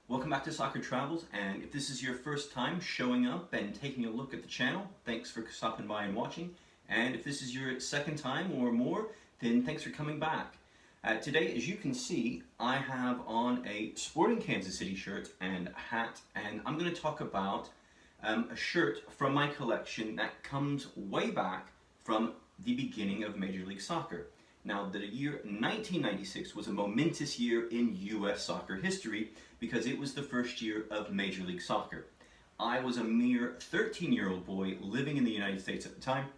Welcome back to Soccer Travels, and if this is your first time showing up and taking a look at the channel, thanks for stopping by and watching. And if this is your second time or more, then thanks for coming back. Today, as you can see, I have on a Sporting Kansas City shirt and a hat, and I'm going to talk about a shirt from my collection that comes way back from the beginning of Major League Soccer. Now, the year 1996 was a momentous year in U.S. soccer history because it was the first year of Major League Soccer. I was a mere 13-year-old boy living in the United States at the time,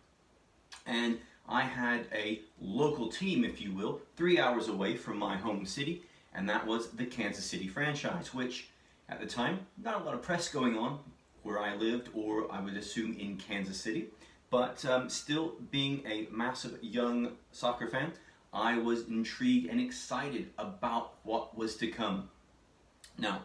and I had a local team, if you will, 3 hours away from my home city, and that was the Kansas City franchise, which at the time, not a lot of press going on where I lived, or I would assume in Kansas City. But still, being a massive young soccer fan, I was intrigued and excited about what was to come. Now,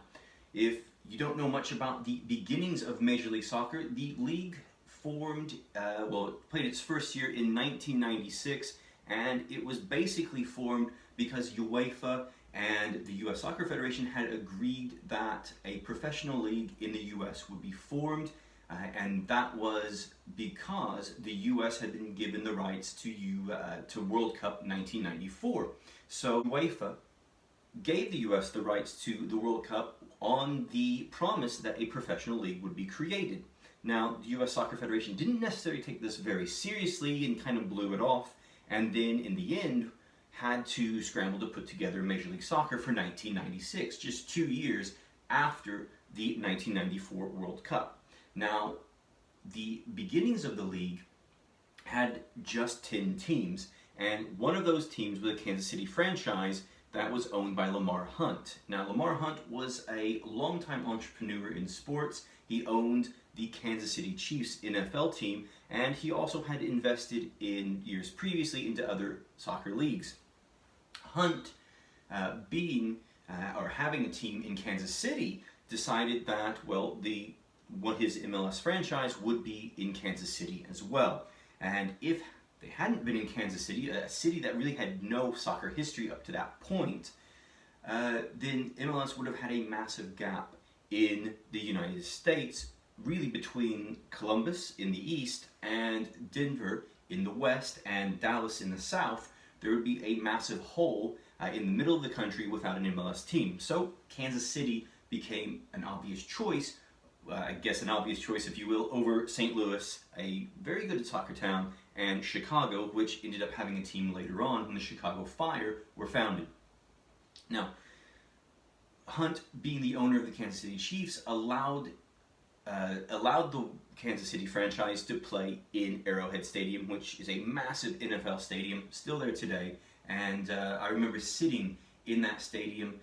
if you don't know much about the beginnings of Major League Soccer, the league formed, it played its first year in 1996, and it was basically formed because UEFA and the U.S. Soccer Federation had agreed that a professional league in the U.S. would be formed. And that was because the U.S. had been given the rights to World Cup 1994. So UEFA gave the U.S. the rights to the World Cup on the promise that a professional league would be created. Now, the U.S. Soccer Federation didn't necessarily take this very seriously and kind of blew it off, and then in the end had to scramble to put together Major League Soccer for 1996, just 2 years after the 1994 World Cup. Now, the beginnings of the league had just 10 teams, and one of those teams was a Kansas City franchise that was owned by Lamar Hunt. Now, Lamar Hunt was a longtime entrepreneur in sports. He owned the Kansas City Chiefs NFL team, and he also had invested in years previously into other soccer leagues. Hunt, having a team in Kansas City, decided that, his MLS franchise would be in Kansas City as well. And if they hadn't been in Kansas City, a city that really had no soccer history up to that point, then MLS would have had a massive gap in the United States, really between Columbus in the east and Denver in the west and Dallas in the south. There would be a massive hole in the middle of the country without an MLS team. So Kansas City became an obvious choice, an obvious choice, if you will, over St. Louis, a very good soccer town, and Chicago, which ended up having a team later on when the Chicago Fire were founded. Now, Hunt, being the owner of the Kansas City Chiefs, allowed the Kansas City franchise to play in Arrowhead Stadium, which is a massive NFL stadium, still there today. And I remember sitting in that stadium,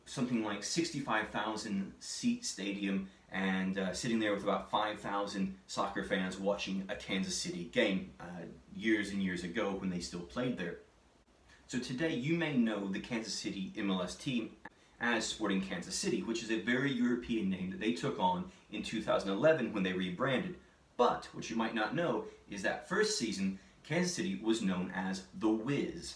something like 65,000 seat stadium, and sitting there with about 5,000 soccer fans watching a Kansas City game years and years ago when they still played there. So today you may know the Kansas City MLS team as Sporting Kansas City, which is a very European name that they took on in 2011 when they rebranded. But what you might not know is that first season, Kansas City was known as the Wiz.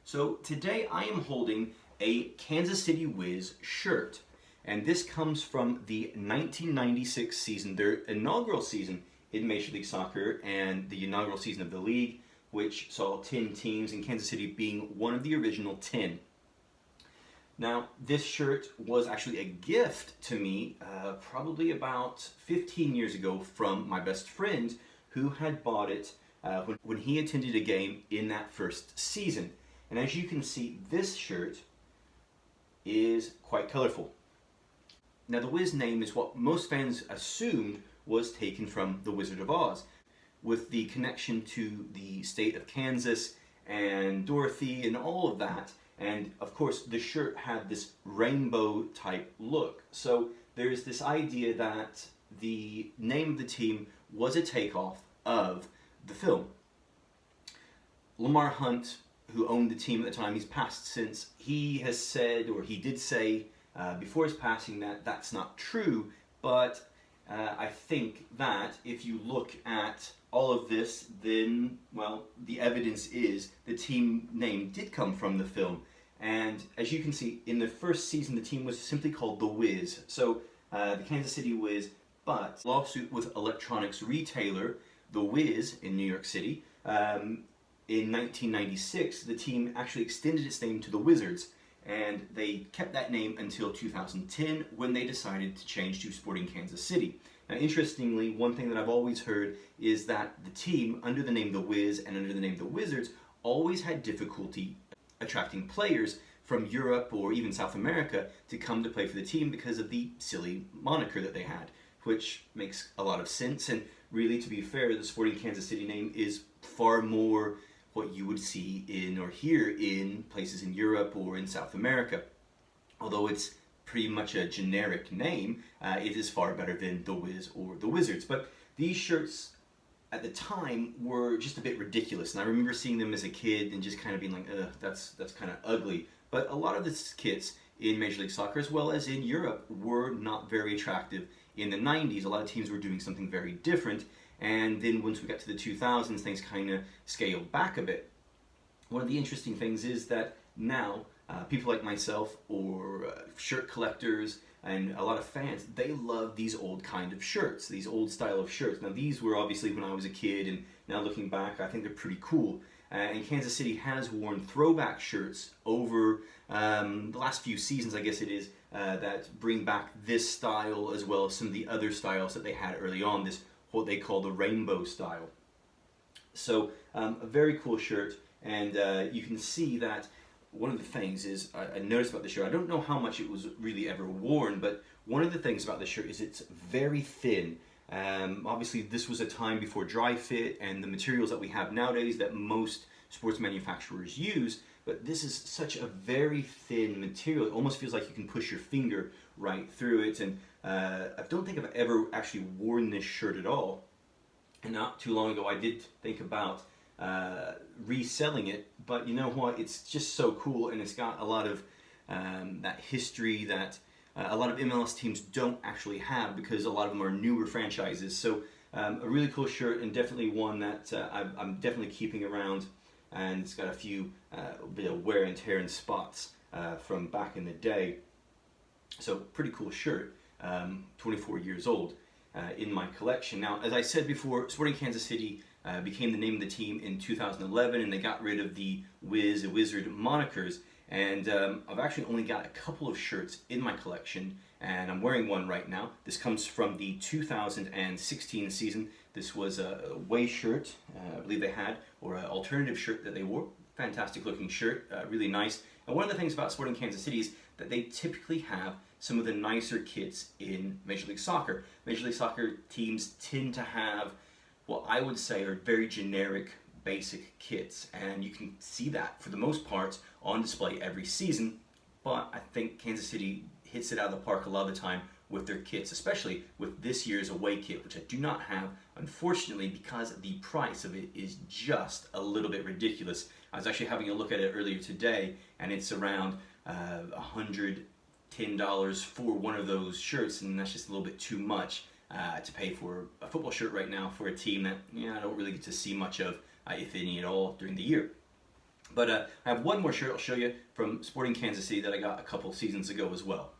So today I am holding a Kansas City Wiz shirt, and this comes from the 1996 season, their inaugural season in Major League Soccer, and the inaugural season of the league, which saw 10 teams, and Kansas City being one of the original 10. Now, this shirt was actually a gift to me probably about 15 years ago from my best friend, who had bought it when he attended a game in that first season. And as you can see, this shirt is quite colorful. Now, the Wiz name is what most fans assumed was taken from The Wizard of Oz, with the connection to the state of Kansas and Dorothy and all of that. And of course, the shirt had this rainbow type look. So there's this idea that the name of the team was a takeoff of the film. Lamar Hunt, who owned the team at the time, he's passed since, he has said, or he did say before his passing, that that's not true, but I think that if you look at all of this, then, well, the evidence is the team name did come from the film. And as you can see, in the first season, the team was simply called the Wiz. So the Kansas City Wiz, but lawsuit with electronics retailer, the Wiz in New York City. In 1996, the team actually extended its name to the Wizards, and they kept that name until 2010 when they decided to change to Sporting Kansas City. Now, interestingly, one thing that I've always heard is that the team, under the name the Wiz and under the name the Wizards, always had difficulty attracting players from Europe or even South America to come to play for the team because of the silly moniker that they had, which makes a lot of sense. And really, to be fair, the Sporting Kansas City name is far more what you would see in or hear in places in Europe or in South America. Although it's pretty much a generic name, it is far better than the Wiz or the Wizards. But these shirts at the time were just a bit ridiculous, and I remember seeing them as a kid and just kind of being like, ugh, that's kind of ugly. But a lot of the kits in Major League Soccer, as well as in Europe, were not very attractive. In the 90s, a lot of teams were doing something very different, and then once we got to the 2000s, things kind of scaled back a bit. One of the interesting things is that now, people like myself or shirt collectors and a lot of fans, they love these old kind of shirts, these old style of shirts. Now these were obviously when I was a kid, and now looking back, I think they're pretty cool. And Kansas City has worn throwback shirts over the last few seasons, I guess it is, that bring back this style as well as some of the other styles that they had early on, this what they call the rainbow style. So a very cool shirt, and you can see that one of the things is, I noticed about the shirt, I don't know how much it was really ever worn, but one of the things about the shirt is it's very thin. Obviously this was a time before dry fit and the materials that we have nowadays that most sports manufacturers use, but this is such a very thin material, it almost feels like you can push your finger right through it. And I don't think I've ever actually worn this shirt at all, and not too long ago I did think about reselling it, but you know what, it's just so cool, and it's got a lot of that history that a lot of MLS teams don't actually have, because a lot of them are newer franchises. So a really cool shirt, and definitely one that I'm definitely keeping around, and it's got a few bit of wear and tear and spots from back in the day. So pretty cool shirt, 24 years old in my collection. Now, as I said before, Sporting Kansas City became the name of the team in 2011, and they got rid of the Wiz and Wizard monikers. And I've actually only got a couple of shirts in my collection, and I'm wearing one right now. This comes from the 2016 season. This was a away shirt, I believe they had, or an alternative shirt that they wore. Fantastic looking shirt, really nice. And one of the things about Sporting Kansas City is that they typically have some of the nicer kits in Major League Soccer. Major League Soccer teams tend to have what I would say are very generic, basic kits, and you can see that for the most part on display every season. But I think Kansas City hits it out of the park a lot of the time with their kits, especially with this year's away kit, which I do not have, unfortunately, because the price of it is just a little bit ridiculous. I was actually having a look at it earlier today, and it's around $110 for one of those shirts, and that's just a little bit too much to pay for a football shirt right now for a team that I don't really get to see much of, if any at all, during the year. But I have one more shirt I'll show you from Sporting Kansas City that I got a couple seasons ago as well.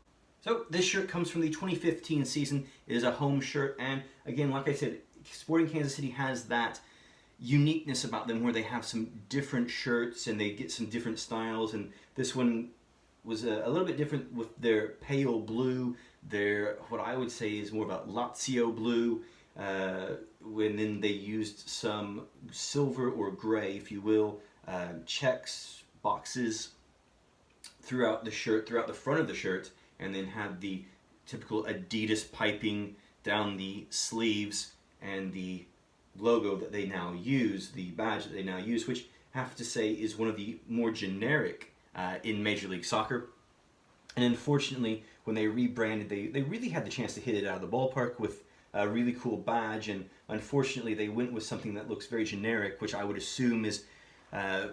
So this shirt comes from the 2015 season. It is a home shirt, and again, like I said, Sporting Kansas City has that uniqueness about them where they have some different shirts and they get some different styles, and this one was a little bit different with their pale blue, their what I would say is more about Lazio blue, when then they used some silver or gray, if you will, checks, boxes throughout the shirt, throughout the front of the shirt, and then had the typical Adidas piping down the sleeves and the logo that they now use, the badge that they now use, which I have to say is one of the more generic in Major League Soccer. And unfortunately, when they rebranded, they really had the chance to hit it out of the ballpark with a really cool badge, and unfortunately they went with something that looks very generic, which I would assume is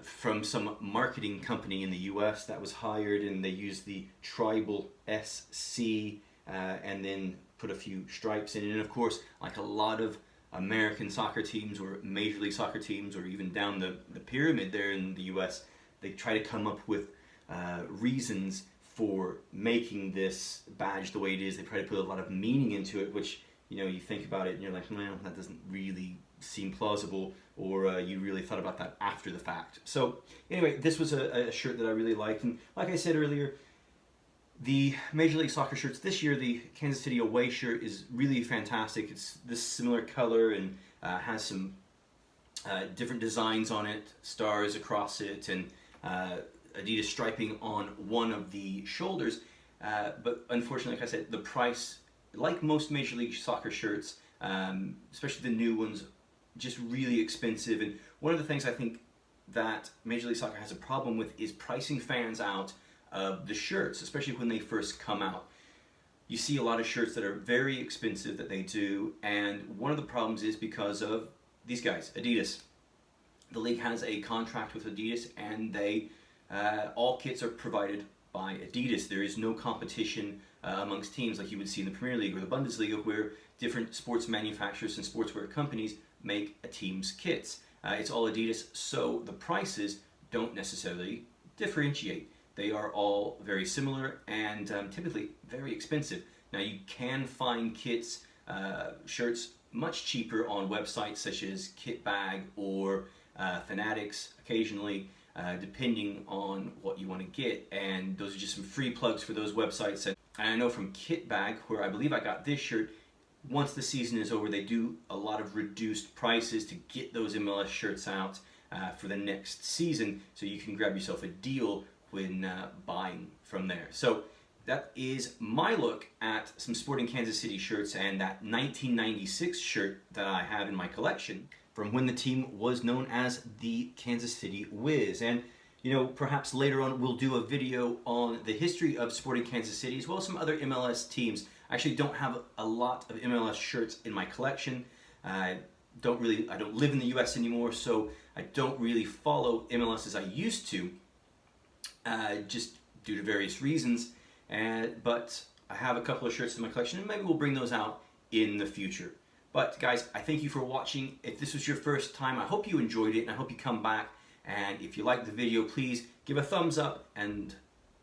from some marketing company in the US that was hired, and they used the tribal SC and then put a few stripes in it. And of course, like a lot of American soccer teams or Major League Soccer teams, or even down the pyramid there in the US, they try to come up with reasons for making this badge the way it is. They try to put a lot of meaning into it, which, you know, you think about it and you're like, well, that doesn't really seem plausible, or you really thought about that after the fact. So anyway, this was a shirt that I really liked, and like I said earlier, the Major League Soccer shirts this year, the Kansas City away shirt is really fantastic. It's this similar color and has some different designs on it, stars across it, and Adidas striping on one of the shoulders. But unfortunately, like I said, the price, like most Major League Soccer shirts, especially the new ones, just really expensive. And one of the things I think that Major League Soccer has a problem with is pricing fans out of the shirts, especially when they first come out. You see a lot of shirts that are very expensive that they do, and one of the problems is because of these guys, Adidas. The league has a contract with Adidas, and they all kits are provided by Adidas. There is no competition amongst teams like you would see in the Premier League or the Bundesliga, where different sports manufacturers and sportswear companies make a team's kits. It's all Adidas, so the prices don't necessarily differentiate. They are all very similar and typically very expensive. Now, you can find kits, shirts much cheaper on websites such as Kitbag or Fanatics occasionally, depending on what you want to get. And those are just some free plugs for those websites. And I know from Kitbag, where I believe I got this shirt, once the season is over, they do a lot of reduced prices to get those MLS shirts out for the next season, so you can grab yourself a deal when buying from there. So that is my look at some Sporting Kansas City shirts and that 1996 shirt that I have in my collection from when the team was known as the Kansas City Wiz. And you know, perhaps later on we'll do a video on the history of Sporting Kansas City as well as some other MLS teams. I actually don't have a lot of MLS shirts in my collection. I don't live in the US anymore, so I don't really follow MLS as I used to, just due to various reasons. But I have a couple of shirts in my collection, and maybe we'll bring those out in the future. But guys, I thank you for watching. If this was your first time, I hope you enjoyed it, and I hope you come back. And if you liked the video, please give a thumbs up and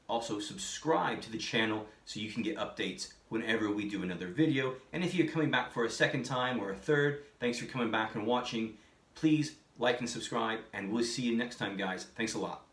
also subscribe to the channel so you can get updates whenever we do another video. And if you're coming back for a second time or a third, thanks for coming back and watching. Please like and subscribe, and we'll see you next time, guys. Thanks a lot.